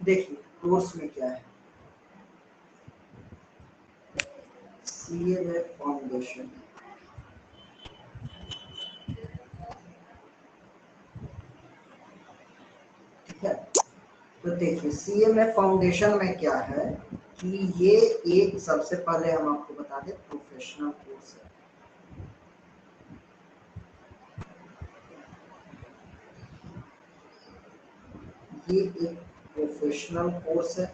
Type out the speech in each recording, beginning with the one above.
देखिए कोर्स में क्या है, CMA फाउंडेशन, ठीक है। तो देखिए CMA फाउंडेशन में क्या है कि ये एक, सबसे पहले हम आपको बता दें, प्रोफेशनल कोर्स है। ये एक प्रोफेशनल कोर्स है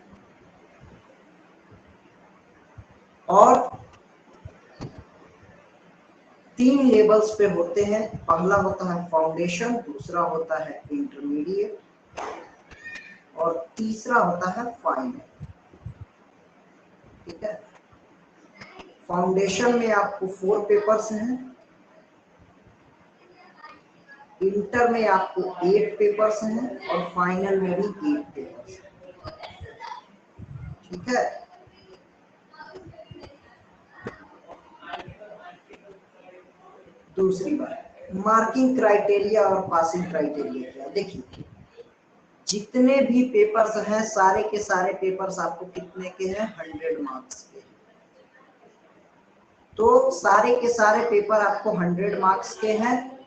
और 3 लेवल्स पे होते हैं। पहला होता है फाउंडेशन, दूसरा होता है इंटरमीडिएट और तीसरा होता है फाइनल, ठीक है। फाउंडेशन में आपको 4 पेपर्स हैं, इंटर में आपको 8 पेपर्स हैं और फाइनल में भी 8 पेपर्स हैं, ठीक है। दूसरी बात, मार्किंग क्राइटेरिया और पासिंग क्राइटेरिया क्या है। देखिए जितने भी पेपर्स हैं सारे के सारे पेपर्स आपको कितने के हैं, 100 मार्क्स के। तो सारे के सारे पेपर आपको 100 मार्क्स के हैं।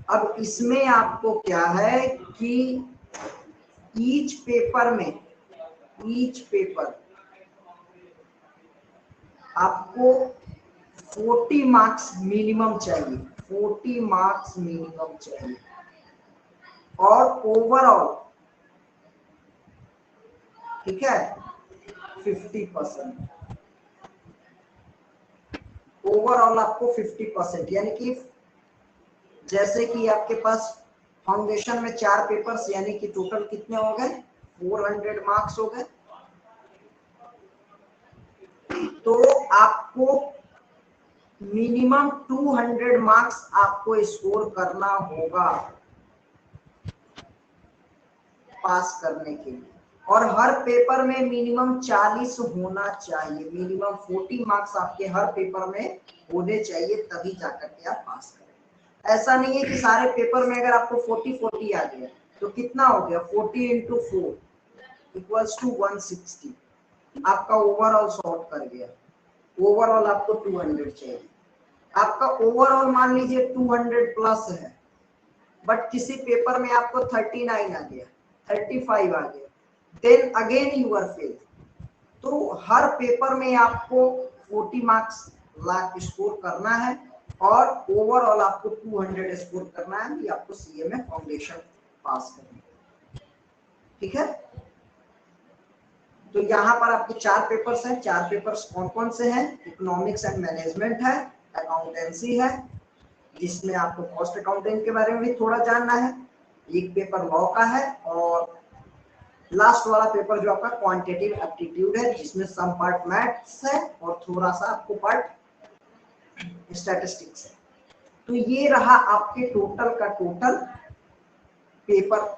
अब इसमें आपको क्या है कि ईच पेपर आपको 40 मार्क्स मिनिमम चाहिए, 40 मार्क्स मिनिमम चाहिए। और ओवरऑल, ठीक है, 50%। ओवरऑल आपको 50%, यानी कि जैसे कि आपके पास फाउंडेशन में 4 पेपर्स, यानी कि टोटल कितने हो गए, 400 मार्क्स हो गए। तो आपको मिनिमम 200 मार्क्स आपको स्कोर करना होगा पास करने के लिए, और हर पेपर में मिनिमम 40 होना चाहिए। मिनिमम 40 मार्क्स आपके हर पेपर में होने चाहिए, तभी जाकर के आप पास करें। ऐसा नहीं है कि सारे पेपर में अगर आपको 40 आ गया तो कितना हो गया, 40 × 4 = 160, आपका ओवरऑल सॉर्ट कर गया। ओवरऑल आपको 200 चाहिए। आपका ओवरऑल मान लीजिए 200 प्लस है, बट किसी पेपर में आपको 39 आ गया, 35 आ गया, then again you are fail. तो हर पेपर में आपको 40 मार्क्स लाख स्कोर करना है और ओवरऑल आपको 200 स्कोर करना है, कि आपको CMA फाउंडेशन पास करना है, ठीक है। तो यहाँ पर आपके 4 पेपर्स हैं। 4 पेपर्स कौन कौन से हैं, इकोनॉमिक्स एंड मैनेजमेंट है, अकाउंटेंसी है, जिसमें आपको कॉस्ट अकाउंटिंग के बारे में भी थोड़ा जानना है, एक पेपर लॉ का है, और लास्ट वाला पेपर जो आपका क्वांटिटेटिव एप्टीट्यूड है, जिसमें सम पार्ट मैथ्स है और थोड़ा सा आपको पार्ट स्टैटिस्टिक्स है। तो ये रहा आपके टोटल का टोटल पेपर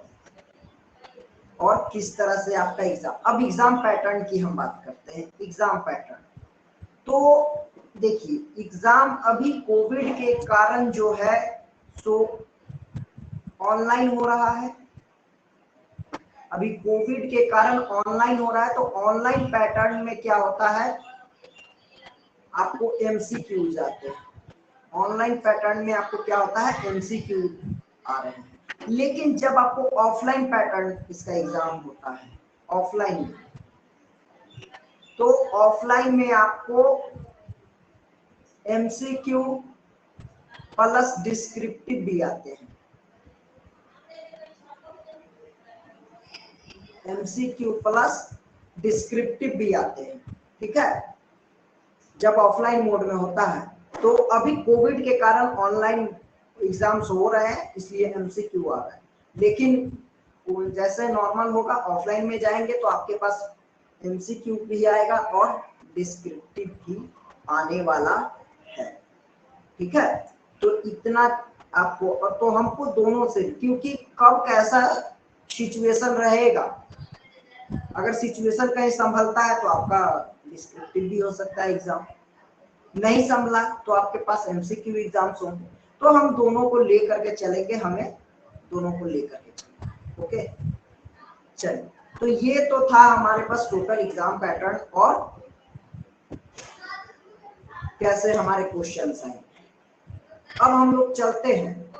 और किस तरह से आपका एग्जाम। अब एग्जाम पैटर्न की हम बात करते हैं। एग्जाम पैटर्न, तो देखिए एग्जाम अभी कोविड के कारण जो है सो ऑनलाइन हो रहा है। अभी कोविड के कारण ऑनलाइन हो रहा है। तो ऑनलाइन पैटर्न में क्या होता है, आपको MCQ आते हैं। ऑनलाइन पैटर्न में आपको क्या होता है, MCQ आ रहे हैं। लेकिन जब आपको ऑफलाइन पैटर्न इसका एग्जाम होता है, ऑफलाइन में, तो ऑफलाइन में आपको MCQ प्लस डिस्क्रिप्टिव भी आते हैं। MCQ प्लस डिस्क्रिप्टिव भी आते हैं, ठीक है, जब ऑफलाइन मोड में होता है। तो अभी कोविड के कारण ऑनलाइन एग्जाम्स हो रहे हैं, इसलिए MCQ आ रहा है। लेकिन जैसे नॉर्मल होगा, ऑफलाइन में जाएंगे तो आपके पास MCQ भी आएगा और डिस्क्रिप्टिव भी आने वाला है, ठीक है। तो इतना आपको, और तो हमको दोनों से, क्योंकि कब कैसा सिचुएशन रहेगा, अगर सिचुएशन कहीं संभलता है तो आपका डिस्क्रिप्टिव भी हो सकता है एग्जाम, नहीं संभला तो आपके पास MCQ एग्जाम्स होंगे। तो हम दोनों को लेकर के चलेंगे, हमें दोनों को लेकर के चलेंगे, ओके। चलिए तो ये तो था हमारे पास टोटल एग्जाम पैटर्न और कैसे हमारे क्वेश्चंस आए। अब हम लोग चलते हैं,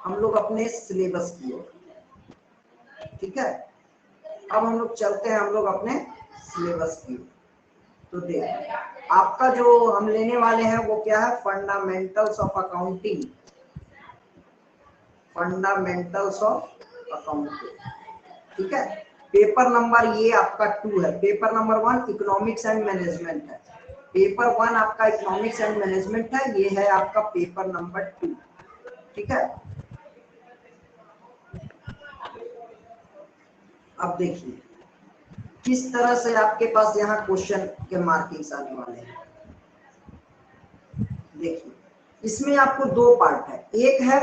हम लोग अपने सिलेबस की ओर, ठीक है। अब हम लोग चलते हैं, हम लोग अपने सिलेबस की ओर। तो देखिए आपका जो हम लेने वाले हैं वो क्या है, fundamentals of accounting, fundamentals of accounting, ठीक है। पेपर नंबर ये आपका 2 है, paper number 1 economics and management है, पेपर 1 आपका इकोनॉमिक्स एंड मैनेजमेंट है, ये है आपका पेपर नंबर 2, ठीक है। अब देखिए किस तरह से आपके पास यहाँ क्वेश्चन के मार्किंग्स आने वाले हैं। देखिए इसमें आपको 2 पार्ट है, एक है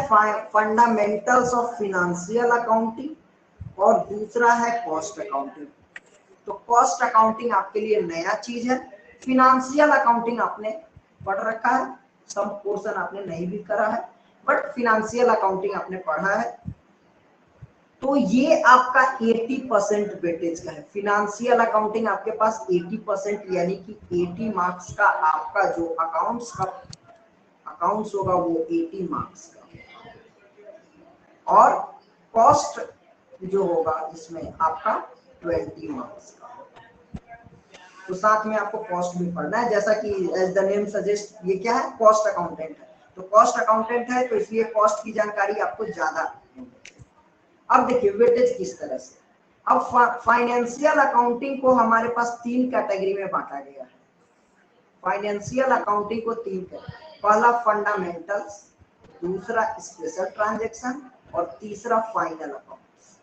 फंडामेंटल्स ऑफ फिनेंशियल अकाउंटिंग और दूसरा है कॉस्ट अकाउंटिंग। तो कॉस्ट अकाउंटिंग आपके लिए नया चीज है, फिनेंशियल अकाउंटिंग आपने पढ़ रखा है, सम पोर्शन आपने नहीं भी करा है, बट फिनेंशियल अकाउंटिंग आपने पढ़ा है। तो ये आपका 80% वेटेज का है, फिनेंशियल अकाउंटिंग आपके पास 80%, यानी कि 80 मार्क्स का आपका जो अकाउंट्स होगा वो 80 मार्क्स का, और कॉस्ट जो होगा इसमें आपका 20 मार्क्स का। तो साथ में आपको कॉस्ट भी पढ़ना है, जैसा कि एज द नेम सजेस्ट ये क्या है, कॉस्ट अकाउंटेंट है। तो कॉस्ट अकाउंटेंट है तो इसलिए कॉस्ट की जानकारी आपको ज्यादा। अब देखिए वेटेज किस तरह से, अब फाइनेंशियल अकाउंटिंग को हमारे पास 3 कैटेगरी में बांटा गया है। फाइनेंशियल अकाउंटिंग को 3 कैटेगरी, पहला फंडामेंटल्स, दूसरा स्पेशल ट्रांजैक्शन और तीसरा फाइनल अकाउंट्स।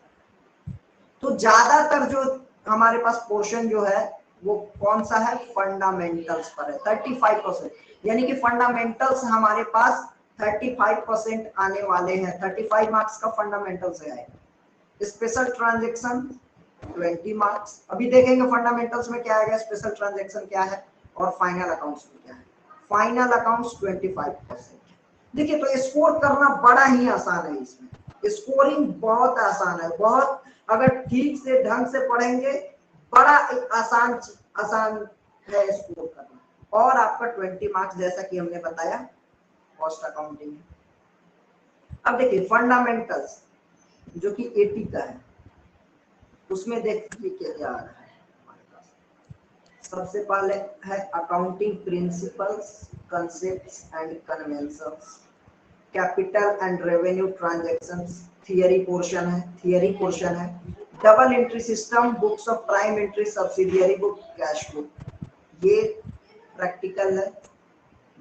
तो ज्यादातर जो हमारे पास पोर्शन जो है वो कौन सा है, फंडामेंटल्स पर है, 35%, यानी कि फंडामेंटल्स हमारे पास 35% आने वाले हैं, 35 मार्क्स का फंडामेंटल से आएगा। स्पेशल ट्रांजैक्शन 20 मार्क्स, अभी देखेंगे फंडामेंटल्स में क्या आएगा, स्पेशल ट्रांजैक्शन क्या है और फाइनल अकाउंट्स में क्या है। Final accounts 25%। देखिए तो स्कोर करना बड़ा ही आसान है, इसमें स्कोरिंग बहुत आसान है, बहुत अगर ठीक से ढंग से पढ़ेंगे बड़ा आसान है स्कोर करना। और आपका 20 मार्क्स जैसा कि हमने बताया कॉस्ट अकाउंटिंग है। अब देखिए फंडामेंटल्स जो कि 80 का है, उसमें देखिए क्या आ रहा है हमारे पास। सबसे पहले है accounting principles, concepts and conventions, capital and revenue transactions, theory portion है, double entry system, books of prime entry, subsidiary book, cash book, ये प्रैक्टिकल है।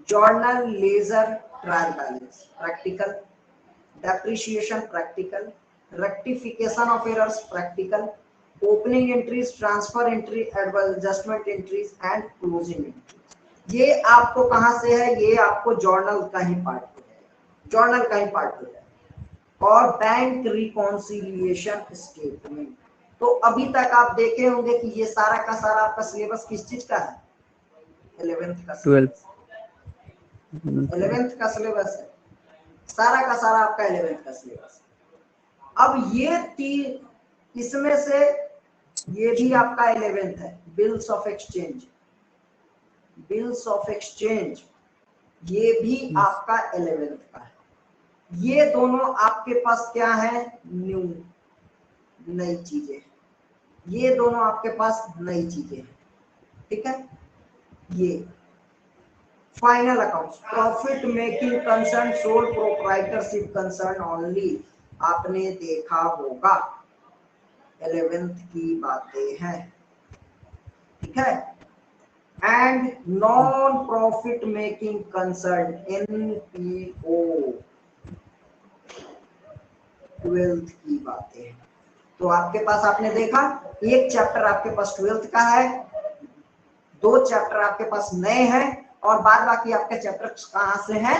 Journal, ledger, trial balance practical, depreciation practical, rectification of errors practical, opening entries, transfer entry, adjustment entries and closing entries. ये आपको कहां से है, ये आपको journal का ही पार्ट हो जाएगा, और बैंक रिकॉन्सिलिएशन स्टेटमेंट। तो अभी तक आप देखे होंगे कि ये सारा का सारा आपका सिलेबस किस चीज का है, 11th का सिलेबस, 11th का सिलेबस है, सारा का सारा आपका 11th का सिलेबस। अब ये 3 इसमें से ये भी आपका 11th है, बिल्स ऑफ एक्सचेंज, ये भी आपका 11th का है। ये दोनों आपके पास क्या है, नई चीजें, ये दोनों आपके पास नई चीजें हैं, ठीक है। ये final accounts, profit making concern, sole proprietorship concern only, आपने देखा होगा 11th की बातें हैं, ठीक है। And non profit making concern, NPO, 12th की बातें हैं। तो आपके पास आपने देखा एक चैप्टर आपके पास 12th का है, 2 चैप्टर आपके पास नए हैं, और बाद बाकी आपके चैप्टर कहां से हैं,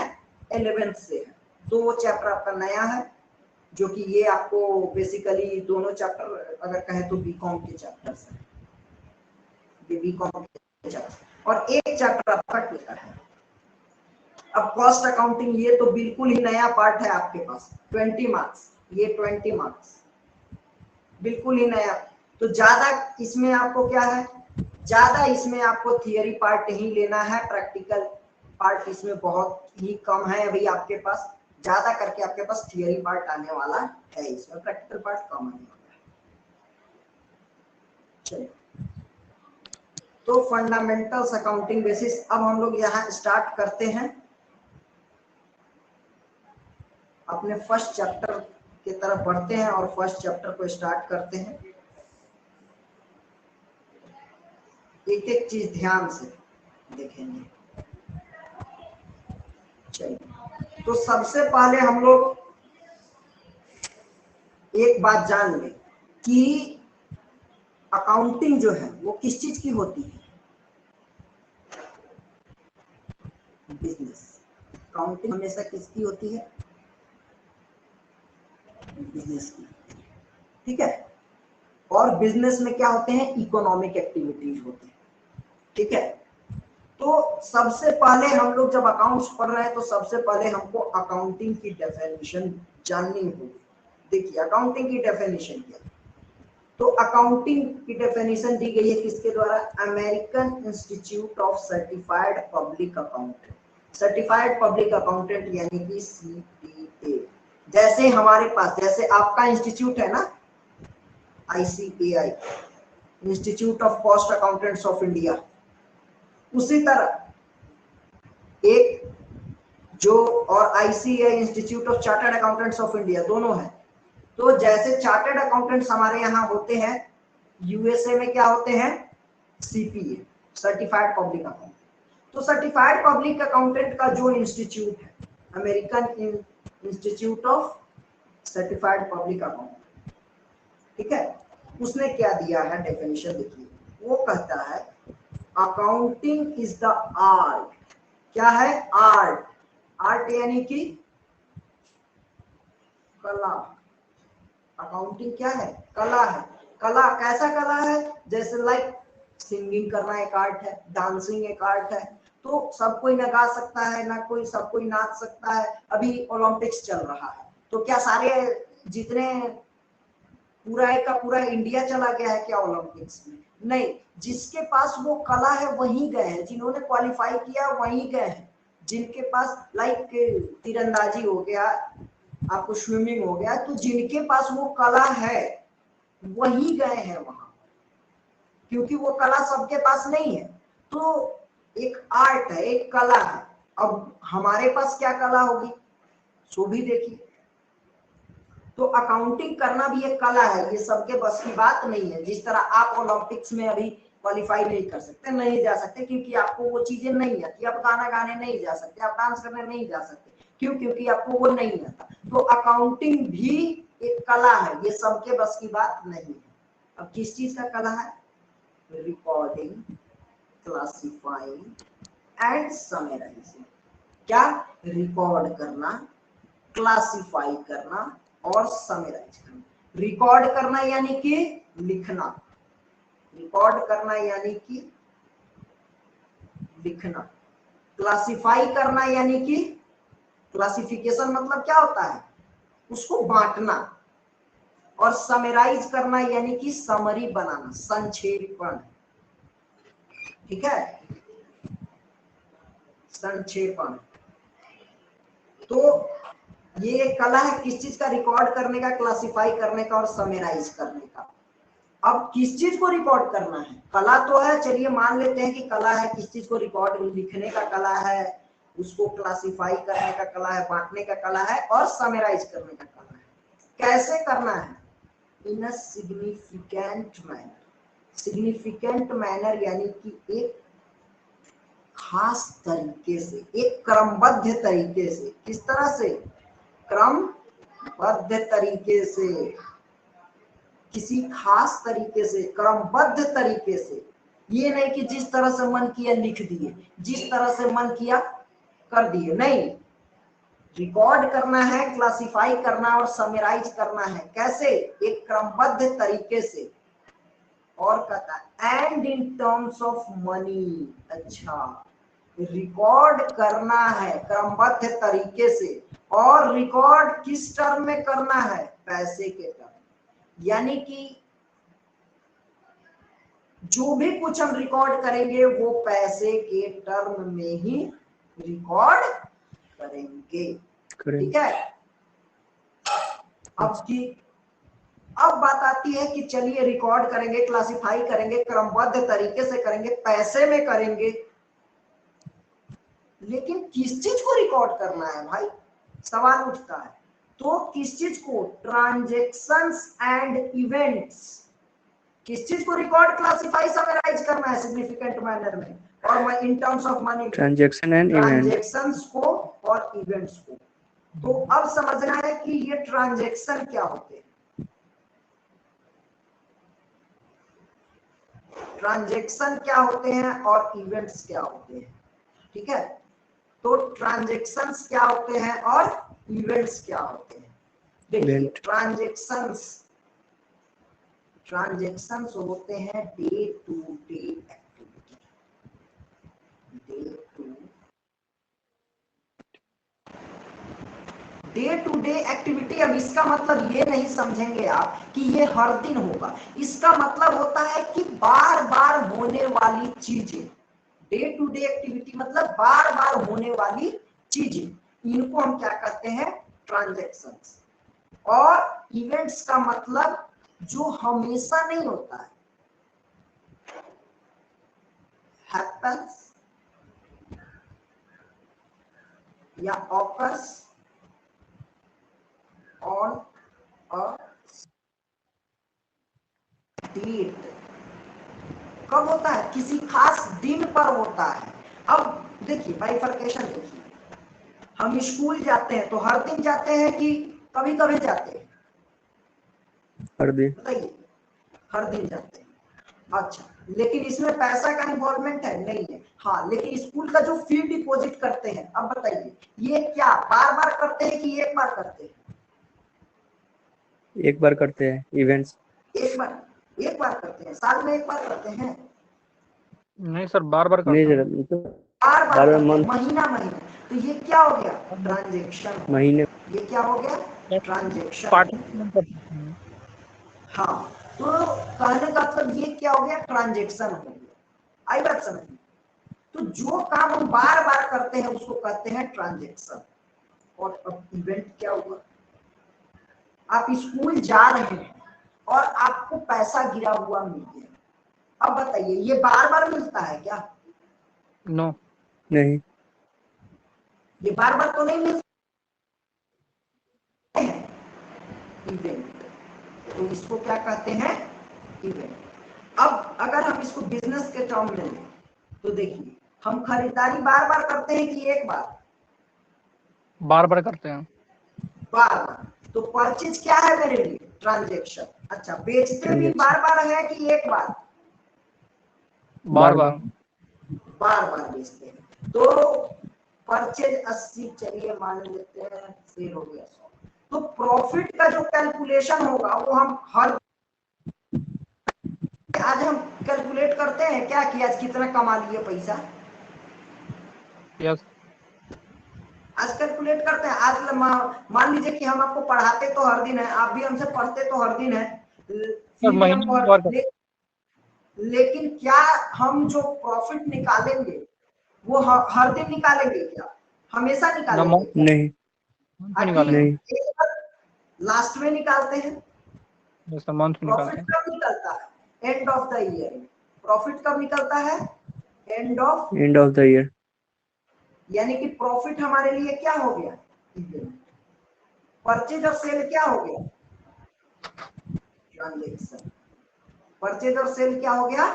11th से है। 2 चैप्टर आपका नया है, जो कि ये आपको बेसिकली दोनों चैप्टर अगर कहें तो बीकॉम के चैप्टर्स हैं, ये बीकॉम के चैप्टर, और एक चैप्टर आपका ट्विटर है। अब कॉस्ट अकाउंटिंग ये तो बिल्कुल ही नया पार्ट है आपके पास, 20 मार्क्स, ये 20 मार्क्स, बिल्कुल ही नया। तो ज्यादा इसमें आपको क्या है, ज्यादा इसमें आपको थियरी पार्ट नहीं लेना है, प्रैक्टिकल पार्ट इसमें बहुत ही कम है अभी आपके पास, ज्यादा करके आपके पास थियरी पार्ट आने वाला है, इसमें प्रैक्टिकल पार्ट कम आने वाला है। चलिए, तो फंडामेंटल्स अकाउंटिंग बेसिस, अब हम लोग यहाँ स्टार्ट करते हैं अपने फर्स्ट चैप्टर की तरफ बढ़ते हैं और फर्स्ट चैप्टर को स्टार्ट करते हैं। एक एक चीज ध्यान से देखेंगे। चलिए, तो सबसे पहले हम लोग एक बात जान लें कि अकाउंटिंग जो है वो किस चीज की होती है, बिजनेस। अकाउंटिंग हमेशा किसकी होती है, बिजनेस की, ठीक है। और बिजनेस में क्या होते हैं, इकोनॉमिक एक्टिविटीज होते हैं, ठीक है। तो सबसे पहले हम लोग जब अकाउंट्स पढ़ रहे हैं तो सबसे पहले हमको अकाउंटिंग की डेफिनेशन जाननी होगी। देखिए अकाउंटिंग की डेफिनेशन क्या है, तो अकाउंटिंग की डेफिनेशन दी गई है किसके द्वारा, American institute of certified public accountant, certified public accountant यानी कि CPA। जैसे हमारे पास, जैसे आपका इंस्टीट्यूट है ना ICAI, institute of cost accountants of India, उसी तरह एक जो और ICAI institute of chartered accountants of India, दोनों है। तो जैसे चार्टर्ड अकाउंटेंट्स हमारे यहाँ होते हैं, USA में क्या होते हैं, CPA, सर्टिफाइड पब्लिक अकाउंटेंट। तो सर्टिफाइड पब्लिक अकाउंटेंट का जो इंस्टीट्यूट है, American institute of certified public accountant, ठीक है, उसने क्या दिया है डेफिनेशन, देखिए वो कहता है अकाउंटिंग इज द आर्ट, क्या है, आर्ट, आर्ट यानी कि कला, अकाउंटिंग क्या है, कला है। कला कैसा कला है, जैसे लाइक सिंगिंग करना एक आर्ट है, डांसिंग एक आर्ट है। तो सब कोई ना गा सकता है, ना कोई सब कोई नाच सकता है। अभी ओलंपिक्स चल रहा है, तो क्या सारे जितने पूरा का पूरा इंडिया चला गया है क्या ओलंपिक्स में, नहीं। जिसके पास वो कला है वही गए हैं, जिन्होंने क्वालिफाई किया वही गए हैं। जिनके पास लाइक तीरंदाजी हो गया, आपको स्विमिंग हो गया, तो जिनके पास वो कला है वही गए हैं वहां, क्योंकि वो कला सबके पास नहीं है। तो एक आर्ट है, एक कला है। अब हमारे पास क्या कला होगी, सो भी देखिए। तो अकाउंटिंग करना भी एक कला है, ये सबके बस की बात नहीं है। जिस तरह आप ओलंपिक्स में अभी क्वालिफाई नहीं कर सकते, नहीं जा सकते, क्योंकि आपको वो चीजें नहीं आती। आप गाना गाने नहीं जा सकते, आप डांस करने नहीं जा सकते, क्यों, क्योंकि आपको वो नहीं आता। तो अकाउंटिंग भी एक कला है, ये सबके बस की बात नहीं है। अब किस चीज का कला है, रिकॉर्डिंग, क्लासिफाइंग एंड समराइजिंग। क्या, रिकॉर्ड करना, क्लासिफाई करना और समराइज करना। रिकॉर्ड करना यानी कि लिखना, रिकॉर्ड करना यानी कि लिखना, क्लासिफाई करना यानी कि, क्लासिफिकेशन मतलब क्या होता है, उसको बांटना, और समराइज करना यानी कि समरी बनाना, संक्षेपण, ठीक है, संक्षेपण। तो ये एक कला है किस चीज का, रिकॉर्ड करने का, क्लासिफाई करने का और समराइज करने का। अब किस चीज को रिकॉर्ड करना है, कला तो है, चलिए मान लेते हैं कि कला है, किस चीज को रिकॉर्ड, लिखने का कला है, उसको क्लासिफाई करने का कला है, बांटने का कला है और समराइज करने का कला है। कैसे करना है, in a significant manner, significant manner यानी कि एक खास तरीके से, एक क्रमबद्ध तरीके से। किस तरह से, क्रमबद्ध तरीके से, किसी खास तरीके से, क्रमबद्ध तरीके से। ये नहीं कि जिस तरह से मन किया लिख दिए, जिस तरह से मन किया कर दिए, नहीं। रिकॉर्ड करना है, क्लासिफाई करना और समराइज करना है। कैसे, एक क्रमबद्ध तरीके से। और कहता है and in terms of money. अच्छा, रिकॉर्ड करना है क्रमबद्ध तरीके से, और रिकॉर्ड किस टर्म में करना है, पैसे के टर्म। यानी कि जो भी कुछ हम रिकॉर्ड करेंगे वो पैसे के टर्म में ही रिकॉर्ड करेंगे। ठीक है। अब बात आती है कि चलिए रिकॉर्ड करेंगे, क्लासिफाई करेंगे, क्रमबद्ध तरीके से करेंगे, पैसे में करेंगे, लेकिन किस चीज को रिकॉर्ड करना है भाई, सवाल उठता है। तो किस चीज को? Transactions and events. किस चीज को रिकॉर्ड, क्लासिफाई, समराइज करना है सिग्निफिकेंट मैनर में और इन terms of money, transaction and event, transactions को और इवेंट्स को। तो अब समझना है कि ये ट्रांजैक्शन क्या होते हैं, ट्रांजैक्शन क्या होते हैं और इवेंट्स क्या होते हैं। ठीक है। तो ट्रांजैक्शंस क्या होते हैं और इवेंट्स क्या होते हैं। देखिए ट्रांजैक्शंस होते हैं day to day activity, day to day activity. अब इसका मतलब ये नहीं समझेंगे आप कि ये हर दिन होगा, इसका मतलब होता है कि बार बार होने वाली चीजें। डे टू डे एक्टिविटी मतलब बार बार होने वाली चीजें, इनको हम क्या कहते हैं? ट्रांजैक्शंस। और इवेंट्स का मतलब जो हमेशा नहीं होता है, हैपेंस या ऑकर्स ऑन अ डेट। कब होता है? किसी खास दिन पर होता है। अब देखिए बाइफरकेशन देखिए, हम स्कूल जाते हैं तो हर दिन जाते हैं कि कभी कभी जाते हैं? हर दिन, बताइए। हर दिन जाते हैं। अच्छा, लेकिन इसमें पैसा का इन्वॉल्वमेंट है? नहीं है। हाँ, लेकिन स्कूल का जो फी डिपॉजिट करते हैं, अब बताइए ये क्या बार बार करते हैं कि एक बार करते हैं? एक बार करते हैं इवेंट्स। एक बार करते हैं, साल में एक बार करते हैं? नहीं सर, बार बार करते हैं। बार बार करते हैं, महीना महीना। तो ये क्या हो गया? ट्रांजैक्शन। महीने। ये क्या हो गया? ट्रांजैक्शन। हाँ, तो कहने का मतलब ये क्या हो गया? ट्रांजैक्शन हो गया। आई बात समझ? तो जो काम हम बार बार करते हैं उसको कहते हैं ट्रांजैक्शन। और अब इवेंट क्या हुआ? आप स्कूल जा रहे हैं और आपको पैसा गिरा हुआ मिल गया। अब बताइए ये बार बार मिलता है क्या? नो, नहीं। ये बार बार तो नहीं मिलता है इवेंट। तो इसको क्या कहते हैं? इवेंट। अब अगर हम इसको बिजनेस के टर्म में लें तो देखिए, हम खरीदारी बार बार करते हैं कि एक बार? बार बार करते हैं। बार बार। तो परचेज क्या है मेरे लिए? ट्रांजैक्शन। अच्छा, बेचते भी बार बार है कि एक बार? बार बार बार बार बेचते हैं। तो परचेज 80, चलिए मान लेते हैं, सेल हो गया 100। तो प्रॉफिट का जो कैलकुलेशन होगा वो हम आज हम कैलकुलेट करते हैं क्या कि आज कितना कमा लिए पैसा? यस, आज कैलकुलेट करते हैं। आज मान लीजिए कि हम आपको पढ़ाते तो हर दिन है, आप भी हमसे पढ़ते तो हर दिन है, फिर भी हम लेकिन क्या हम जो प्रॉफिट निकालेंगे वो हर दिन निकालेंगे क्या? हमेशा निकालेंगे क्या? नहीं, लास्ट में निकालते हैं। मंथ प्रॉफिट कब निकलता है? End of the year. Profit कब निकलता है? End of the year. यानी कि प्रॉफिट हमारे लिए क्या हो गया? परचेज और सेल क्या हो गया? ट्रांजैक्शन। परचेज और सेल क्या हो गया?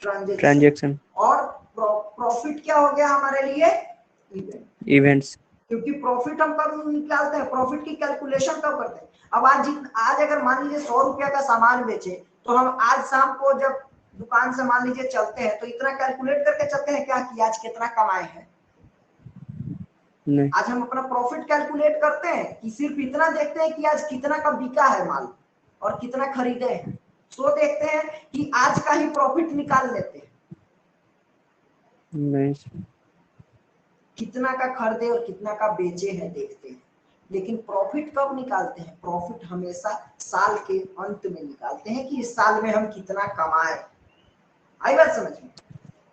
ट्रांजैक्शन। और प्रॉफिट क्या हो गया हमारे लिए? इवेंट्स। क्योंकि प्रॉफिट हम कब निकालते हैं? प्रॉफिट की कैलकुलेशन कब करते हैं? अब आज अगर मान लीजिए 100 रुपया का सामान बेचे तो हम आज शाम को जब दुकान से मान लीजिए चलते हैं तो इतना कैलकुलेट करके चलते हैं क्या कि आज कितना कमाए हैं? नहीं। आज हम अपना प्रॉफिट कैलकुलेट करते हैं कि सिर्फ इतना देखते हैं कि आज कितना का बिका है माल और कितना खरीदे हैं? सो देखते हैं कि आज का ही प्रॉफिट निकाल लेते हैं। नहीं। कितना का खरीदे और कितना का बेचे हैं देखते हैं। लेकिन प्रॉफिट कब निकालते हैं? प्रॉफिट हमेशा साल के अंत में निकालते हैं कि इस साल में हम कितना कमाए। आई बात समझ में?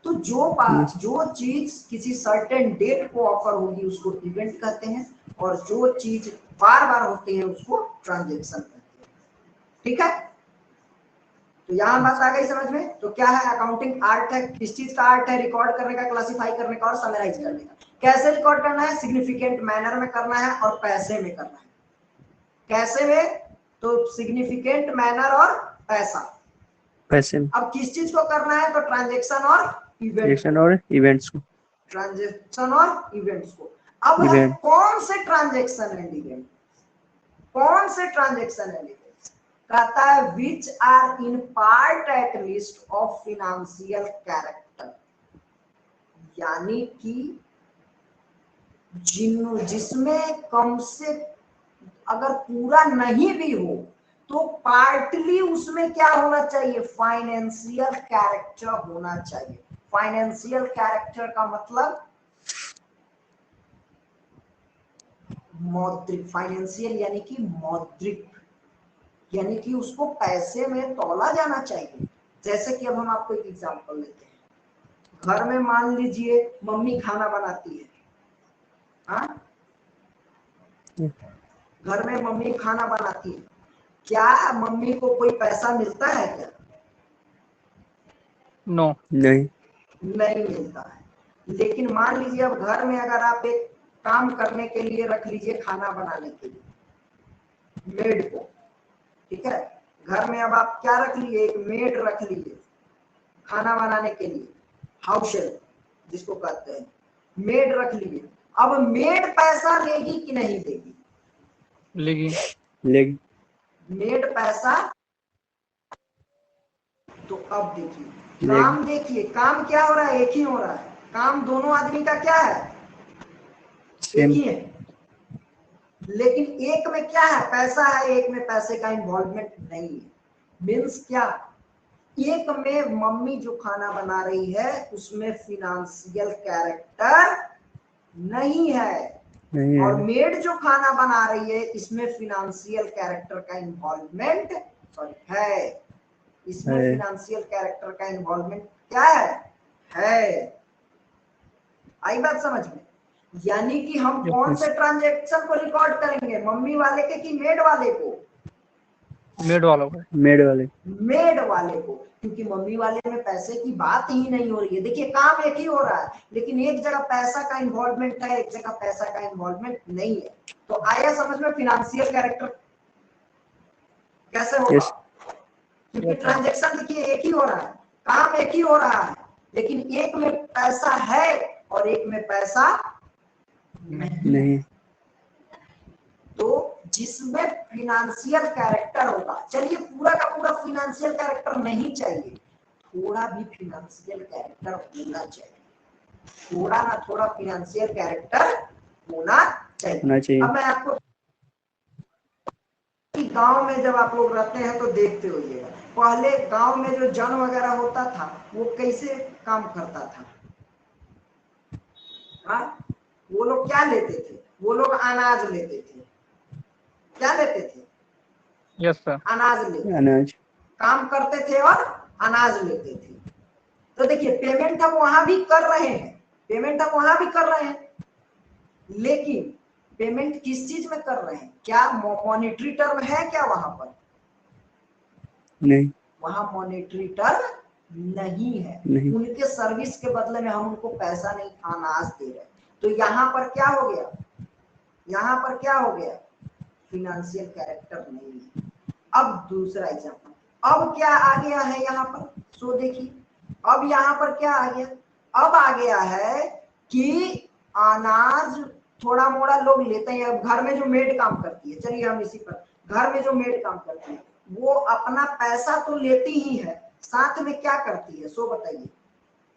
तो जो चीज किसी सर्टेन डेट को ऑफर होगी उसको इवेंट कहते हैं, और जो चीज बार बार होती है उसको ट्रांजेक्शन कहते हैं। ठीक है, तो यहाँ बात आ गई समझ में? तो क्या है? अकाउंटिंग आर्ट है। किस चीज का आर्ट है? रिकॉर्ड करने का, क्लासिफाई करने का और समराइज करने का। कैसे रिकॉर्ड करना है? सिग्निफिकेंट मैनर में करना है और पैसे में करना है। कैसे में? तो सिग्निफिकेंट मैनर और पैसे में। अब किस चीज को करना है? तो ट्रांजेक्शन और इवेंट्स को। ट्रांजेक्शन और इवेंट्स को। अब है कौन से ट्रांजेक्शन एंड इवेंट? कौन से ट्रांजेक्शन एंड इवेंट? कहता है which are in part at least of financial character, यानी कि जिसमें कम से, अगर पूरा नहीं भी हो तो पार्टली उसमें क्या होना चाहिए? फाइनेंशियल कैरेक्टर होना चाहिए। फाइनेंशियल कैरेक्टर का मतलब मौद्रिक, फाइनेंशियल यानी कि मौद्रिक, यानी कि उसको पैसे में तौला जाना चाहिए। जैसे कि अब हम आपको एक एग्जांपल लेते हैं। घर में मान लीजिए मम्मी खाना बनाती है, हाँ, घर में मम्मी खाना बनाती है, क्या मम्मी को कोई पैसा मिलता है क्या? नो, नहीं मिलता है। लेकिन मान लीजिए अब घर में अगर आप एक काम करने के लिए रख लीजिए, खाना बनाने के लिए मेड को, ठीक है, घर में अब आप क्या रख लिए? एक मेड रख लीजिए खाना बनाने के लिए, हाउस हेल्प जिसको कहते हैं, मेड रख लीजिए। अब मेड पैसा लेगी कि नहीं देगी? लेगी। मेड पैसा, तो अब देखिए काम, देखिए काम क्या हो रहा है? एक ही हो रहा है। काम दोनों आदमी का क्या है? एक ही है। लेकिन एक में क्या है? पैसा है, एक में पैसे का इन्वॉल्वमेंट नहीं है। मीन्स क्या? एक में मम्मी जो खाना बना रही है उसमें फिनेंशियल कैरेक्टर नहीं है, और मेड जो खाना बना रही है इसमें फिनेंशियल कैरेक्टर का इन्वॉल्वमेंट है। इसमें फिनेंशियल कैरेक्टर का इन्वॉल्वमेंट क्या है? आई बात समझ में? यानी कि हम कौन से ट्रांजैक्शन को रिकॉर्ड करेंगे? मम्मी वाले के कि मेड वाले को? मेड वालों को। मेड वाले को, क्योंकि मम्मी वाले में पैसे की बात ही नहीं हो रही है। देखिए काम एक ही हो रहा है, लेकिन एक जगह पैसा का इन्वॉल्वमेंट है, एक जगह पैसा का इन्वॉल्वमेंट नहीं है। तो आया समझ में फिनेंशियल कैरेक्टर कैसे होगा? क्योंकि ट्रांजैक्शन देखिए एक ही हो रहा है, काम एक ही हो रहा है, लेकिन एक में पैसा है और एक में पैसा नहीं। तो जिसमें फिनेंशियल कैरेक्टर होगा, चलिए पूरा का पूरा फिनेंशियल कैरेक्टर नहीं चाहिए, थोड़ा भी फिनेंशियल कैरेक्टर होना चाहिए, थोड़ा ना थोड़ा फिनेंशियल कैरेक्टर होना चाहिए। अब मैं आपको, गांव में जब आप लोग रहते हैं तो देखते होइएगा, पहले गांव में जो जन वगैरह होता था वो कैसे काम करता था? हाँ, वो लोग क्या लेते थे? वो लोग अनाज लेते थे। क्या लेते थे? यस सर, अनाज लेते, काम करते थे और अनाज लेते थे। तो देखिए पेमेंट हम वहां भी कर रहे हैं, पेमेंट हम वहां भी कर रहे हैं, लेकिन पेमेंट किस चीज में कर रहे हैं? क्या मॉनेटरी टर्म है क्या वहां पर? नहीं, वहां मॉनेटरी टर्म नहीं है। उनके सर्विस के बदले में हम उनको पैसा नहीं, अनाज दे रहे हैं। तो यहाँ पर क्या हो गया? यहाँ पर क्या हो गया? फिनेंशियल कैरेक्टर नहीं है। अब दूसरा एग्जांपल, अब क्या आ गया है यहाँ पर? सो देखिए अब यहाँ पर क्या आ गया? अब आ गया है कि अनाज थोड़ा मोड़ा लोग लेते हैं। अब घर में जो मेड काम करती है, चलिए हम इसी पर, घर में जो मेड काम करती है वो अपना पैसा तो लेती ही है, साथ में क्या करती है? सो बताइए,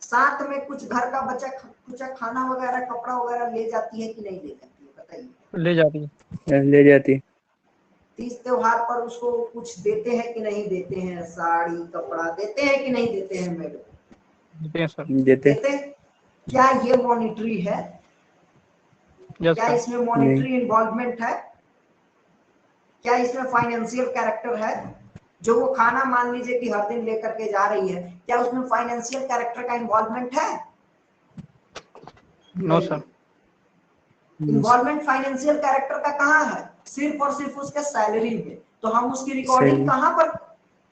साथ में कुछ घर का बचा कुछ खाना वगैरह, कपड़ा वगैरह ले जाती है कि नहीं ले जाती है? बताइए। ले जाती है। तीज त्योहार पर उसको कुछ देते हैं कि नहीं देते हैं? साड़ी कपड़ा देते हैं कि नहीं देते हैं? मेड देते हैं सर। देते। क्या ये मॉनिटरी है? क्या इसमें मॉनिटरी इन्वॉल्वमेंट है? क्या इसमें फाइनेंशियल कैरेक्टर है? जो वो खाना मान लीजिए कि हर दिन लेकर के जा रही है, क्या उसमें फाइनेंशियल कैरेक्टर का इन्वॉल्वमेंट है? No sir. Involvement financial character का कहाँ है? सिर्फ और सिर्फ उसके सैलरी में। तो हम उसकी रिकॉर्डिंग सैलरी। कहाँ पर?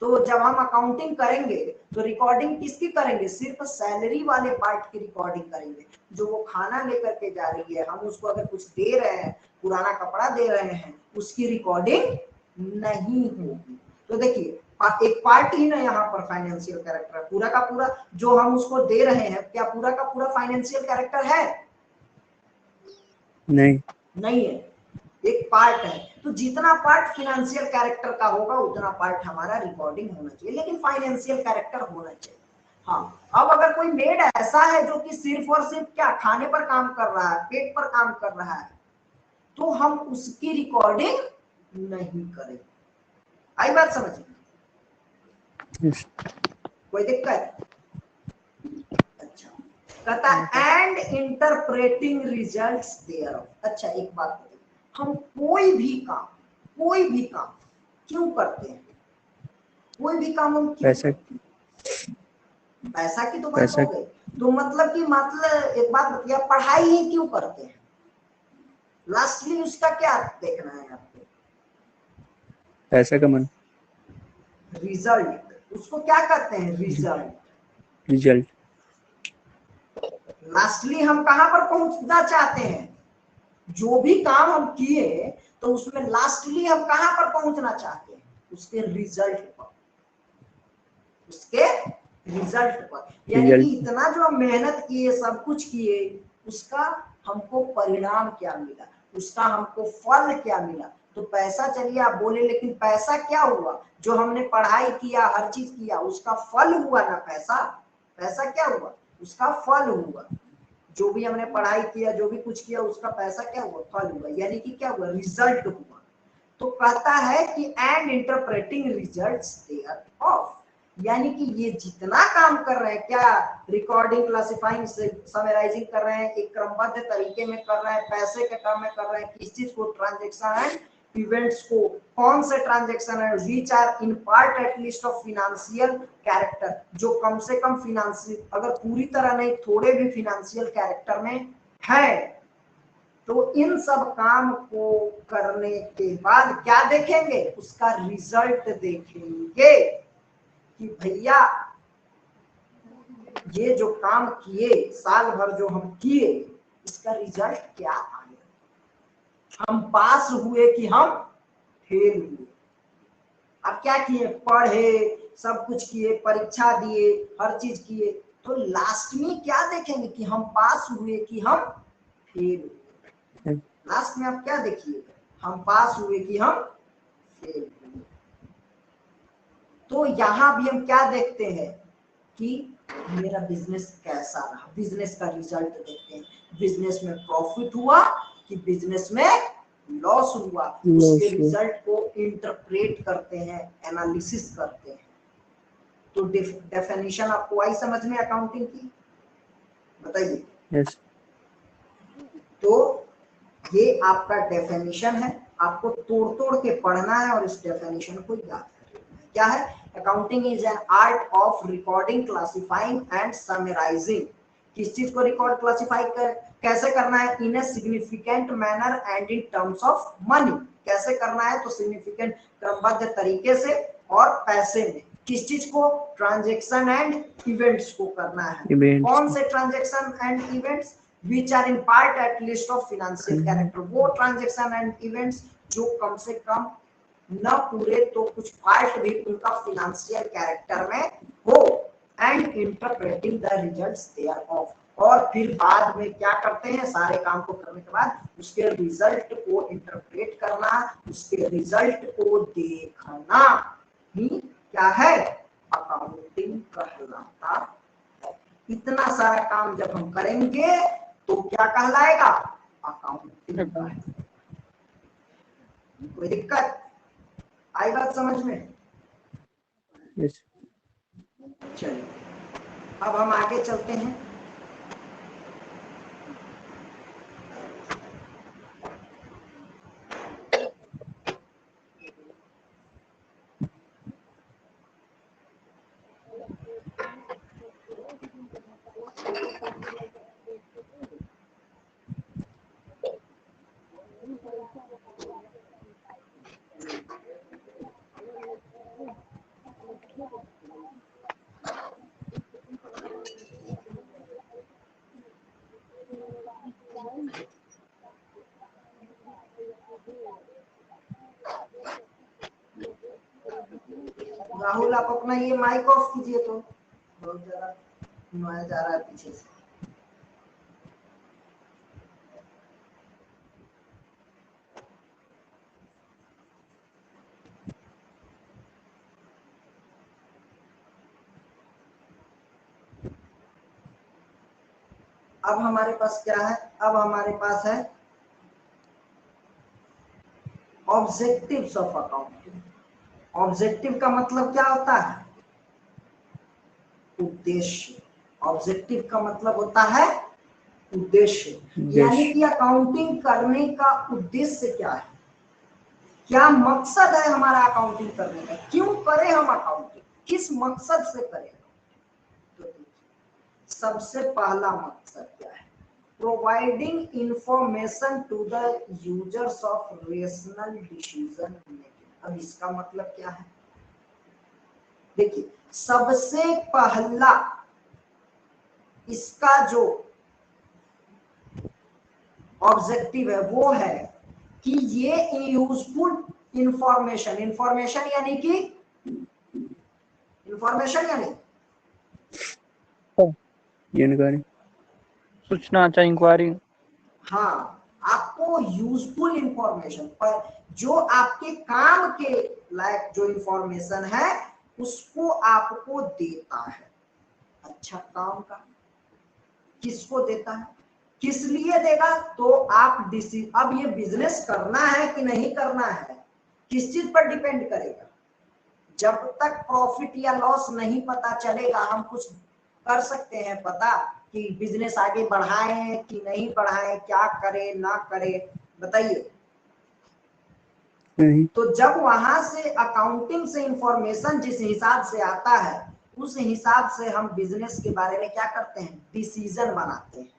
तो जब हम अकाउंटिंग करेंगे तो रिकॉर्डिंग किसकी करेंगे? सिर्फ सैलरी वाले पार्ट की रिकॉर्डिंग करेंगे। जो वो खाना लेकर के जा रही है, हम उसको अगर कुछ दे रहे हैं, पुराना कपड़ा दे रहे हैं, उसकी रिकॉर्डिंग नहीं होगी। तो देखिए एक पार्ट ही ना यहाँ पर फाइनेंशियल कैरेक्टर, पूरा का पूरा जो हम उसको दे रहे हैं, क्या पूरा का पूरा फाइनेंशियल कैरेक्टर है? नहीं। नहीं है, एक पार्ट है। तो जितना पार्ट फाइनेंशियल कैरेक्टर का होगा उतना पार्ट हमारा रिकॉर्डिंग होना चाहिए, लेकिन फाइनेंशियल कैरेक्टर होना चाहिए। हाँ, अब अगर कोई मेड ऐसा है जो कि सिर्फ और सिर्फ क्या खाने पर काम कर रहा है, पेट पर काम कर रहा है, तो हम उसकी रिकॉर्डिंग नहीं करेंगे। आई बात समझ में? Yes. कोई दिक्कत? अच्छा, कहता एंड इंटरप्रेटिंग रिजल्ट्स देयरऑफ। अच्छा एक बात बताइए, हम कोई भी काम क्यों करते हैं? कोई भी काम हम क्यों पैसा। करते हैं? पैसा की तो बात पैसा। हो गई। तो मतलब एक बात बताइए, पढ़ाई ही क्यों करते हैं? लास्टली उसका क्या देखना है आपको? पैसा का मन। रिजल्ट, उसको क्या कहते हैं? रिजल्ट। रिजल्ट। लास्टली हम कहां पर पहुंचना चाहते हैं? जो भी काम हम किए तो उसमें लास्टली हम कहां पर पहुंचना चाहते हैं? उसके रिजल्ट पर, उसके रिजल्ट पर। यानी कि रिजल्ट। इतना जो हम मेहनत किए, सब कुछ किए, उसका हमको परिणाम क्या मिला, उसका हमको फल क्या मिला। तो पैसा चलिए आप बोले, लेकिन पैसा क्या हुआ? जो हमने पढ़ाई किया, हर चीज किया, उसका फल हुआ ना पैसा। पैसा क्या हुआ? उसका फल हुआ। जो भी हमने पढ़ाई किया, जो भी कुछ किया, उसका पैसा क्या हुआ? फल हुआ। यानी कि क्या हुआ? रिजल्ट हुआ। तो कहता है कि and interpreting results thereof, यानी कि ये जितना काम कर रहे हैं, क्या रिकॉर्डिंग, क्लासिफाइंग, समराइजिंग कर रहे हैं, एक क्रमबद्ध तरीके में कर रहे हैं, पैसे के टर्म में कर रहे हैं, किस चीज को? ट्रांजेक्शन एंड इवेंट्स को। कौन से ट्रांजेक्शन है? Which are in part at least of financial character, जो कम से कम फिनेंशियल, अगर पूरी तरह नहीं, थोड़े भी फिनेंशियल कैरेक्टर में है। तो इन सब काम को करने के बाद क्या देखेंगे? उसका रिजल्ट देखेंगे कि भैया ये जो काम किए, साल भर जो हम किए, इसका रिजल्ट क्या आया। हम पास हुए कि हम फेल हुए। अब क्या किए? पढ़े, सब कुछ किए, परीक्षा दिए, हर चीज किए, तो लास्ट में क्या देखेंगे कि हम पास हुए कि हम फेल हुए। लास्ट में आप क्या देखिएगा? हम पास हुए कि हम फेल हुए। तो यहां भी हम क्या देखते हैं कि मेरा बिजनेस कैसा रहा, बिजनेस का रिजल्ट देखते हैं। बिजनेस में प्रॉफिट हुआ कि बिजनेस में लॉस हुआ, उसके रिजल्ट को इंटरप्रेट करते हैं, एनालिसिस करते हैं। तो डेफिनेशन आपको आई समझ में अकाउंटिंग की? बताइए। यस। तो ये आपका डेफिनेशन है, आपको तोड़ तोड़ के पढ़ना है और इस डेफिनेशन को याद करना है। क्या है? Accounting is an art of recording, classifying and summarising. किस चीज को रिकॉर्ड, क्लासिफाई कर कैसे करना है? In a significant manner and in terms of money. कैसे करना है? तो सिग्निफिकेंट, क्रमबद्ध तरीके से और पैसे में। किस चीज को? ट्रांजेक्शन एंड इवेंट्स को करना है। इवेंट्स। कौन से transaction and events? which are in part at least of financial character। वो ट्रांजेक्शन एंड इवेंट्स जो कम से कम न पूरे तो कुछ पार्ट भी उनका फिनेंशियल कैरेक्टर में हो। And interpreting the results thereof, और फिर बाद में क्या करते हैं? सारे काम को करने के बाद उसके रिजल्ट को इंटरप्रेट करना, उसके रिजल्ट को देखना ही क्या है? अकाउंटिंग कहलाता है। इतना सारा काम जब हम करेंगे तो क्या कहलाएगा? अकाउंटिंग। कोई दिक्कत आई बात समझ में? यस। चलिए अब हम आगे चलते हैं। राहुल आप अपना ये माइक ऑफ कीजिए, तो बहुत ज्यादा नॉइज आ रहा है पीछे से। अब हमारे पास क्या है, अब हमारे पास है ऑब्जेक्टिव्स ऑफ अकाउंटिंग। ऑब्जेक्टिव का मतलब क्या होता है, उद्देश्य। ऑब्जेक्टिव का मतलब होता है उद्देश्य, यानी कि अकाउंटिंग करने का उद्देश्य क्या है, क्या मकसद है हमारा अकाउंटिंग करने का, क्यों करें हम अकाउंटिंग, किस मकसद से करें। तो सबसे पहला मकसद क्या है, providing information to the users of rational decision making. अब इसका मतलब क्या है, देखिए सबसे पहला इसका जो ऑब्जेक्टिव है वो है कि ये यूजफुल इंफॉर्मेशन, इंफॉर्मेशन यानी कि इंफॉर्मेशन यानी जानकारी, सूचना अच्छा इंक्वायरी। हाँ, आपको यूजफुल इंफॉर्मेशन पर जो आपके काम के लायक जो इंफॉर्मेशन है उसको आपको देता है। अच्छा काम का किसको देता है, किस लिए देगा, तो आप अब ये बिजनेस करना है कि नहीं करना है किस चीज पर डिपेंड करेगा। जब तक प्रॉफिट या लॉस नहीं पता चलेगा हम कुछ कर सकते हैं पता कि बिजनेस आगे बढ़ाएं कि नहीं बढ़ाएं, क्या करें ना करें, बताइए। नहीं, तो जब वहां से अकाउंटिंग से इंफॉर्मेशन जिस हिसाब से आता है उस हिसाब से हम बिजनेस के बारे में क्या करते हैं, डिसीजन बनाते हैं।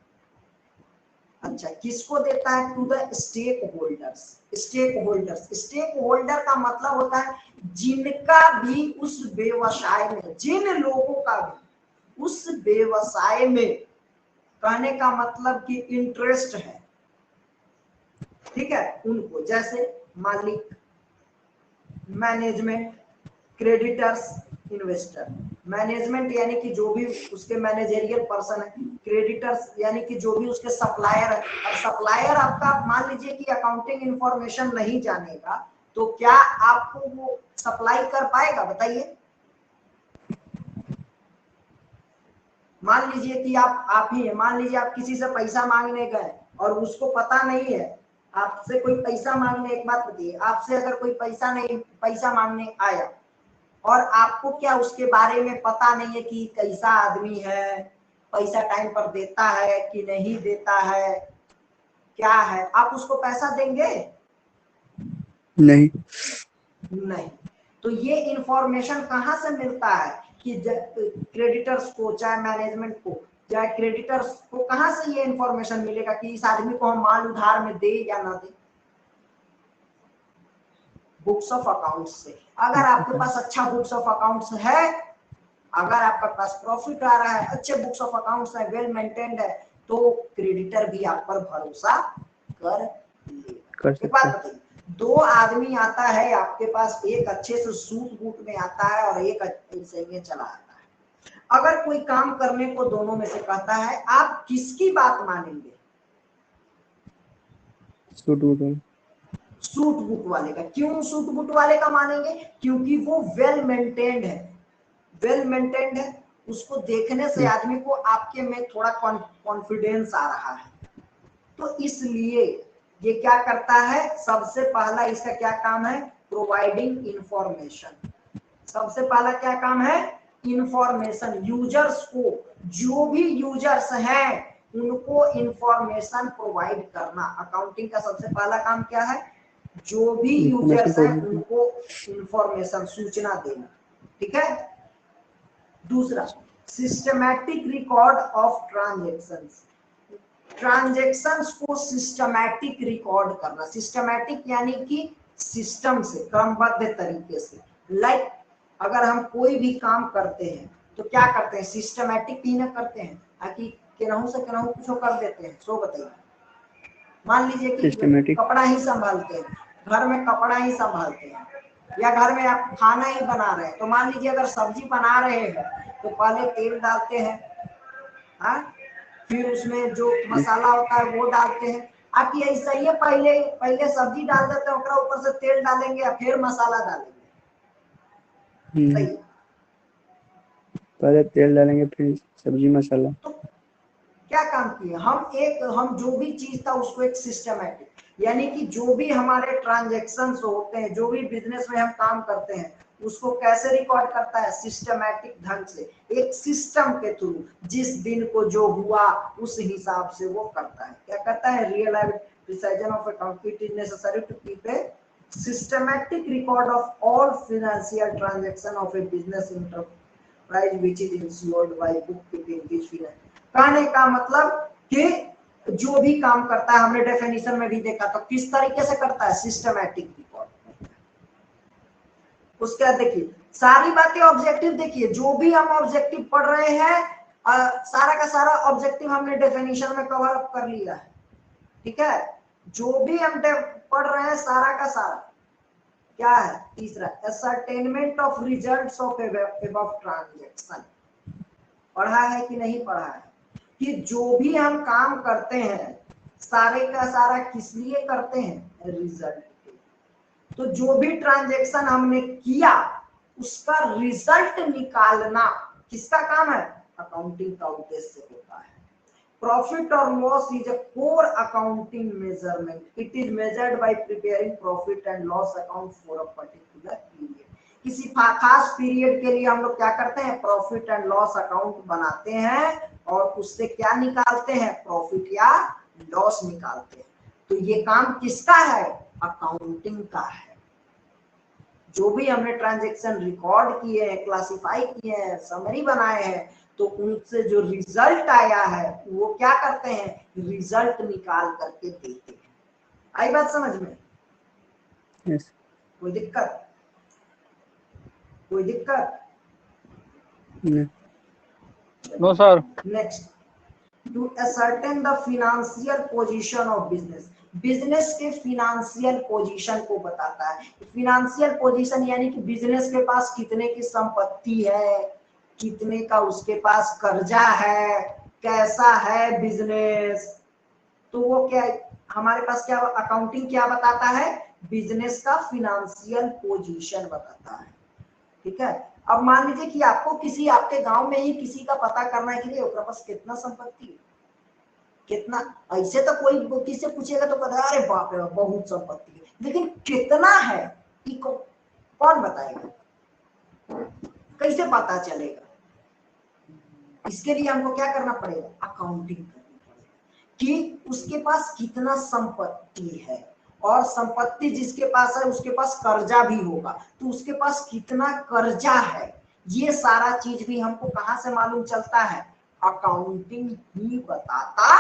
अच्छा किसको देता है, to the stakeholders. Stakeholders, stakeholder का मतलब होता है जिनका भी उस व्यवसाय में, जिन लोगों का भी उस व्यवसाय में, कहने का मतलब कि इंटरेस्ट है, ठीक है, उनको, जैसे मालिक, मैनेजमेंट, क्रेडिटर्स, इन्वेस्टर। मैनेजमेंट यानी कि जो भी उसके मैनेजरियल पर्सन है, क्रेडिटर्स यानी कि जो भी उसके सप्लायर है। और सप्लायर आपका मान लीजिए कि अकाउंटिंग इंफॉर्मेशन नहीं जानेगा तो क्या आपको वो सप्लाई कर पाएगा, बताइए। मान लीजिए कि आप ही है, मान लीजिए आप किसी से पैसा मांगने गए और उसको पता नहीं है, आपसे कोई पैसा मांगने, एक बात बताइए, आपसे अगर कोई पैसा मांगने आया और आपको क्या उसके बारे में पता नहीं है कि कैसा आदमी है, पैसा टाइम पर देता है कि नहीं देता है, क्या है, आप उसको पैसा देंगे, नहीं, नहीं। तो ये इंफॉर्मेशन कहां से मिलता है कि क्रेडिटर्स को, चाहे मैनेजमेंट को, चाहे क्रेडिटर्स को, कहां से ये इंफॉर्मेशन मिलेगा कि इस आदमी को हम माल उधार में दे या ना दे, बुक्स ऑफ अकाउंट्स से। अगर आपके पास अच्छा बुक्स ऑफ अकाउंट्स है, अगर आपका पास प्रॉफिट आ रहा है, अच्छे बुक्स ऑफ अकाउंट्स है, वेल मेंटेन्ड है, तो क्रेडिटर भी आप पर भरोसा कर लेगा। एक बात बताइए, दो आदमी आता है आपके पास, एक अच्छे से सूट बूट में आता है और एक ऐसे में चला आता है। अगर कोई काम करने को दोनों में से कहता है, आप किसकी बात मानेंगे, सूट बूट, सूट बूट वाले का। क्यों सूट बूट वाले का मानेंगे, क्योंकि वो वेल मेंटेन्ड है, वेल मेंटेन्ड है, उसको देखने से आदमी को आपके में थोड़ा कॉन्फिडेंस आ रहा है, तो इसलिए ये क्या करता है, सबसे पहला इसका क्या काम है, प्रोवाइडिंग इंफॉर्मेशन। सबसे पहला क्या काम है, इंफॉर्मेशन, यूजर्स को, जो भी यूजर्स हैं उनको इंफॉर्मेशन प्रोवाइड करना। अकाउंटिंग का सबसे पहला काम क्या है, जो भी यूजर्स हैं उनको इंफॉर्मेशन, सूचना देना, ठीक है। दूसरा, systematic record of transactions. Transactions को सिस्टमैटिक रिकॉर्ड करना। सिस्टमैटिक यानी कि सिस्टम से, क्रमबद्ध तरीके से। लाइक अगर हम कोई भी काम करते हैं तो क्या करते हैं, सिस्टमैटिक ही ना करते हैं, ताकि केनाहू से केनाहू कुछ कर देते हैं। सो बताइए, मान लीजिए कि सिस्टमेटिक, कपड़ा ही संभालते हैं, घर में कपड़ा ही संभालते हैं, या घर में आप खाना ही बना रहे हैं, तो मान लीजिए अगर सब्जी बना रहे हैं तो पहले तेल डालते हैं, हाँ, फिर उसमें जो मसाला होता है वो डालते हैं। आप ये ऐसा ही है, पहले पहले सब्जी डाल देते हैं, ऊपर से तेल डालेंगे या फिर मसाला डालेंगे? सही है। पहले तेल डालेंगे फिर सब्जी मसाला। तो क्या काम किए हम जो भी चीज था उसको एक सिस्टमैटिक, यानी कि जो भी हमारे ट्रांजैक्शंस होते हैं, जो भी बिजनेस में हम काम करते हैं, उसको कैसे रिकॉर्ड करता है? सिस्टमैटिक ढंग से, एक सिस्टम के थ्रू, जिस दिन को जो हुआ उस हिसाब से वो करता है। क्या करता है? Real precision of account, it is necessary to keep a systematic record of all financial transaction of a business enterprise which is ensured by bookkeeping this finance। कहने का मतलब कि जो भी काम करता है, हमने डेफिनेशन में भी देखा, तो किस तरीके से करता है? Systematic record. उसके बाद देखिए सारी बातें ऑब्जेक्टिव, देखिए जो भी हम ऑब्जेक्टिव पढ़ रहे हैं, सारा का सारा ऑब्जेक्टिव हमने डेफिनेशन में कवर अप कर लिया है, ठीक है। जो भी हम पढ़ रहे हैं सारा का सारा क्या है? तीसरा, ascertainment of results of above transaction. पढ़ा है कि नहीं पढ़ा है? कि जो भी हम काम करते हैं सारे का सारा किस लिए करते हैं? रिजल्ट के। तो जो भी ट्रांजैक्शन हमने किया उसका रिजल्ट निकालना किसका काम है? अकाउंटिंग का उद्देश्य होता है। प्रॉफिट और loss is a core accounting measurement. It is measured by preparing profit and loss account for a particular period. किसी खास पीरियड के लिए हम लोग क्या करते हैं? प्रॉफिट एंड लॉस अकाउंट बनाते हैं और उससे क्या निकालते हैं? प्रॉफिट या लॉस निकालते हैं। तो ये काम किसका है? अकाउंटिंग का है। जो भी हमने ट्रांजैक्शन रिकॉर्ड किए हैं, क्लासिफाई किए हैं, समरी बनाए हैं, तो उनसे जो रिजल्ट आया है वो क्या करते हैं? रिजल्ट निकाल करके देते हैं। आई बात समझ में? yes. कोई दिक्कत? कोई दिक्कत? No sir. Next, to ascertain the financial position of business। Business के फिनेंशियल पोजीशन को बताता है। फिनेंशियल पोजीशन यानी कि बिजनेस के पास कितने की संपत्ति है, कितने का उसके पास कर्जा है, कैसा है बिजनेस। तो वो क्या हमारे पास क्या अकाउंटिंग क्या बताता है? बिजनेस का फिनेंशियल पोजीशन बताता है, ठीक है। अब मान लीजिए कि आपको किसी आपके गांव में ही किसी का पता करना है कि उसके पास कितना संपत्ति है, कितना। ऐसे तो कोई किससे पूछेगा तो कहता है अरे बाप रे बहुत संपत्ति है, लेकिन कितना है कौन बताएगा? कैसे पता चलेगा? इसके लिए हमको क्या करना पड़ेगा? अकाउंटिंग करनी पड़ेगा कि उसके पास कितना संपत्ति है, और संपत्ति जिसके पास है उसके पास कर्जा भी होगा, तो उसके पास कितना कर्जा है, ये सारा चीज भी हमको कहां से मालूम चलता है? अकाउंटिंग ही बताता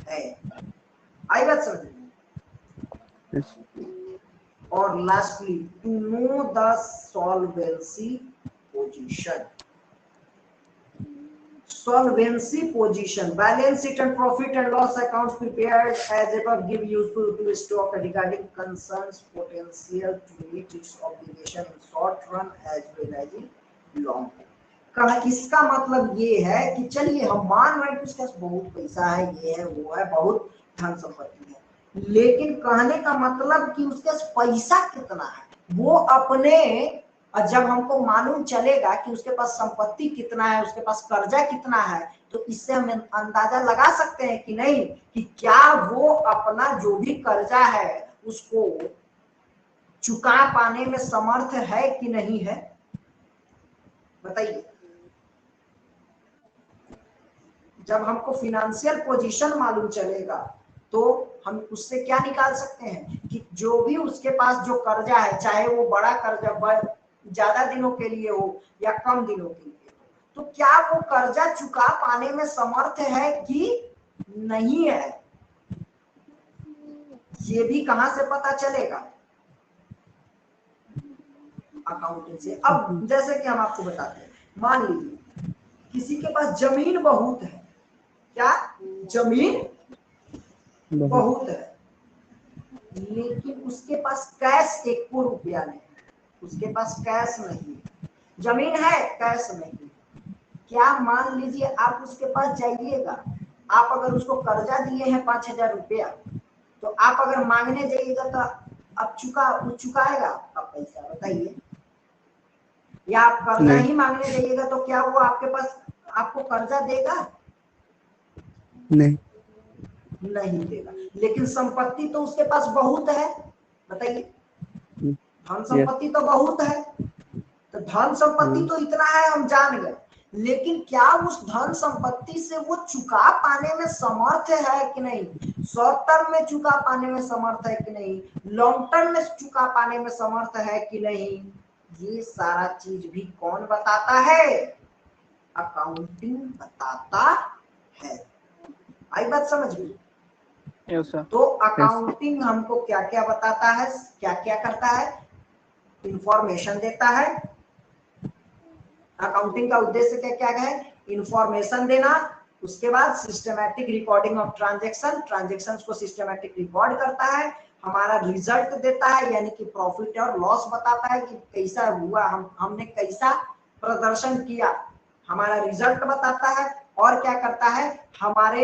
है। आई बात समझ में? yes. और lastly, to know the solvency position. Solvency position, balance sheet and profit and loss accounts prepared as above give useful to stock regarding concerns potential to meet its obligation in short run as well as in long run। इसका मतलब ये है कि चलिए हम मान रहे हैं कि उसके पास बहुत पैसा है, ये है वो है, बहुत धन संपत्ति है, लेकिन कहने का मतलब कि उसके पास पैसा कितना है वो अपने, और जब हमको मालूम चलेगा कि उसके पास संपत्ति कितना है, उसके पास कर्जा कितना है, तो इससे हम अंदाजा लगा सकते हैं कि नहीं कि क्या वो अपना जो भी कर्जा है उसको चुका पाने में समर्थ है कि नहीं है? बताइए। जब हमको फिनेंशियल पोजीशन मालूम चलेगा तो हम उससे क्या निकाल सकते हैं कि जो भी उसके पास जो कर्जा है, चाहे वो बड़ा कर्जा ज्यादा दिनों के लिए हो या कम दिनों के लिए हो, तो क्या वो कर्जा चुका पाने में समर्थ है कि नहीं है? ये भी कहां से पता चलेगा? अकाउंटिंग से। अब जैसे कि हम आपको बताते हैं, मान लीजिए किसी के पास जमीन बहुत है, क्या जमीन बहुत है, लेकिन उसके पास कैश 1 रुपया नहीं, उसके पास कैश नहीं है। जमीन है, कैश नहीं। क्या मान लीजिए आप उसके पास जाइएगा, आप अगर उसको कर्जा दिए हैं 5,000 रुपया, तो आप अगर मांगने जाइएगा तो अब चुकाएगा आपका पैसा? बताइए। या आप कर्जा नहीं। ही मांगने जाइएगा तो क्या वो आपके पास आपको कर्जा देगा? नहीं। नहीं देगा। लेकिन संपत्ति तो उसके पास बहुत है, बताइए। धन संपत्ति तो बहुत है, तो धन संपत्ति तो इतना है हम जान गए, लेकिन क्या उस धन संपत्ति से वो चुका पाने में समर्थ है कि नहीं? शॉर्ट टर्म में चुका पाने में समर्थ है कि नहीं? लॉन्ग टर्म में चुका पाने में समर्थ है कि नहीं? ये सारा चीज भी कौन बताता है? अकाउंटिंग बताता है। आई बात समझ में? Yes sir. तो अकाउंटिंग हमको क्या क्या बताता है, क्या क्या करता है? इंफॉर्मेशन देता है। अकाउंटिंग का उद्देश्य क्या क्या है? इंफॉर्मेशन देना। उसके बाद systematic recording of transaction, transactions को सिस्टमैटिक रिकॉर्ड करता है। हमारा रिजल्ट देता है, यानी कि प्रॉफिट और लॉस बताता है कि कैसा हुआ, हमने कैसा प्रदर्शन किया, हमारा रिजल्ट बताता है। और क्या करता है? हमारे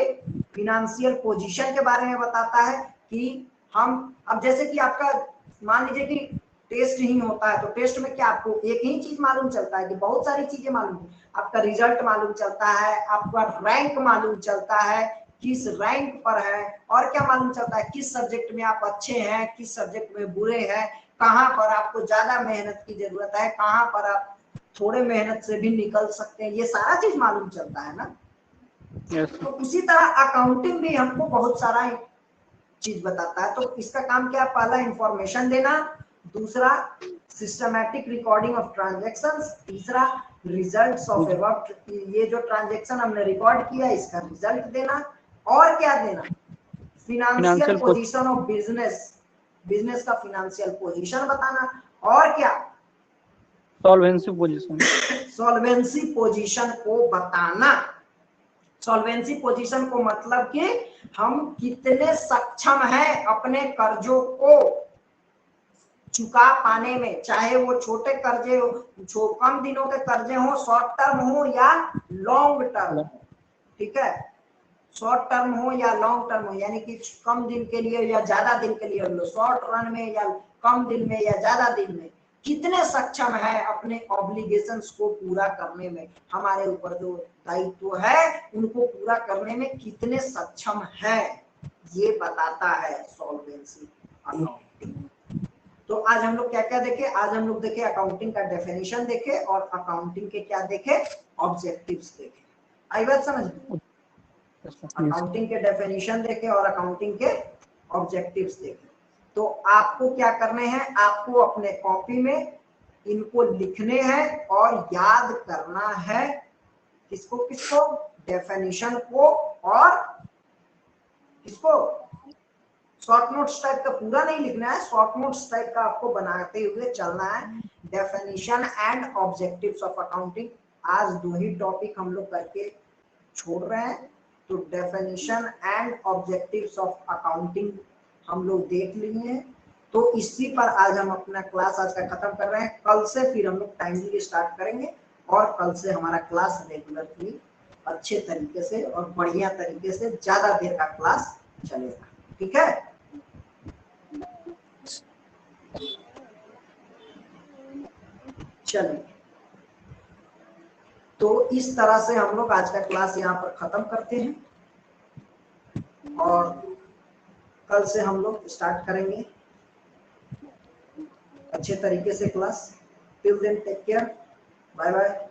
फिनेंशियल पोजीशन के बारे में बताता है कि हम, अब जैसे कि आपका मान लीजिए कि टेस्ट ही होता है, तो टेस्ट में क्या आपको एक ही चीज मालूम चलता है कि बहुत सारी चीजें मालूम है? आपका रिजल्ट मालूम चलता है, आपका रैंक मालूम चलता है, किस रैंक पर है, और क्या मालूम चलता है? किस सब्जेक्ट में आप अच्छे हैं, किस सब्जेक्ट में बुरे हैं, कहाँ पर आपको ज्यादा मेहनत की जरूरत है, कहाँ पर आप थोड़े मेहनत से भी निकल सकते हैं, ये सारा चीज मालूम चलता है ना। तो उसी तरह अकाउंटिंग भी हमको बहुत सारा चीज बताता है। तो इसका काम क्या? पहला इंफॉर्मेशन देना, दूसरा सिस्टमैटिक रिकॉर्डिंग ऑफ ट्रांजैक्शंस, तीसरा रिजल्ट्स ऑफ एबव, ये जो ट्रांजैक्शन हमने रिकॉर्ड किया इसका रिजल्ट देना, और क्या देना? Financial position of business, business का फिनेंशियल पोजीशन बताना, और क्या? सॉल्वेंसी पोजीशन, सॉल्वेंसी पोजीशन को बताना। सॉल्वेंसी पोजीशन को मतलब कि हम कितने सक्षम हैं अपने कर्जों को चुका पाने में, चाहे वो छोटे कर्जे हो, कम दिनों के कर्जे हो, शॉर्ट टर्म हो या लॉन्ग टर्म हो। ठीक है, शॉर्ट टर्म हो या लॉन्ग टर्म हो, यानी कि कम दिन के लिए या ज्यादा दिन के लिए हो, शॉर्ट रन में या कम दिन में या ज्यादा दिन में, कितने सक्षम है अपने ऑब्लिगेशंस को पूरा करने में, हमारे ऊपर जो दायित्व है उनको पूरा करने में कितने सक्षम है, ये बताता है सॉल्वेंसी अकाउंटिंग। तो आज हम लोग क्या क्या देखे? आज हम लोग देखे अकाउंटिंग का डेफिनेशन देखे, और अकाउंटिंग के क्या देखे? ऑब्जेक्टिव्स देखे। आई बात समझ में? अकाउंटिंग के डेफिनेशन देखे और अकाउंटिंग के ऑब्जेक्टिव्स देखे। तो आपको क्या करने हैं? आपको अपने कॉपी में इनको लिखने हैं और याद करना है। किसको किसको? डेफिनेशन को, और किसको? शॉर्ट नोट्स टाइप का पूरा नहीं लिखना है, शॉर्ट नोट्स टाइप का आपको बनाते हुए चलना है। Definition and objectives of accounting, आज 2 ही टॉपिक हम लोग करके छोड़ रहे हैं। तो definition and objectives of accounting हम लोग देख लिए हैं। तो इसी पर आज हम अपना क्लास आज का खत्म कर रहे हैं। कल से फिर हम लोग टाइमली स्टार्ट करेंगे, और कल से हमारा क्लास रेगुलरली अच्छे तरीके से और बढ़िया तरीके से ज्यादा देर का क्लास चलेगा। ठीक है? चलिए, तो इस तरह से हम लोग आज का क्लास यहाँ पर खत्म करते हैं, और कल से हम लोग स्टार्ट करेंगे अच्छे तरीके से class. Till then take care, bye bye.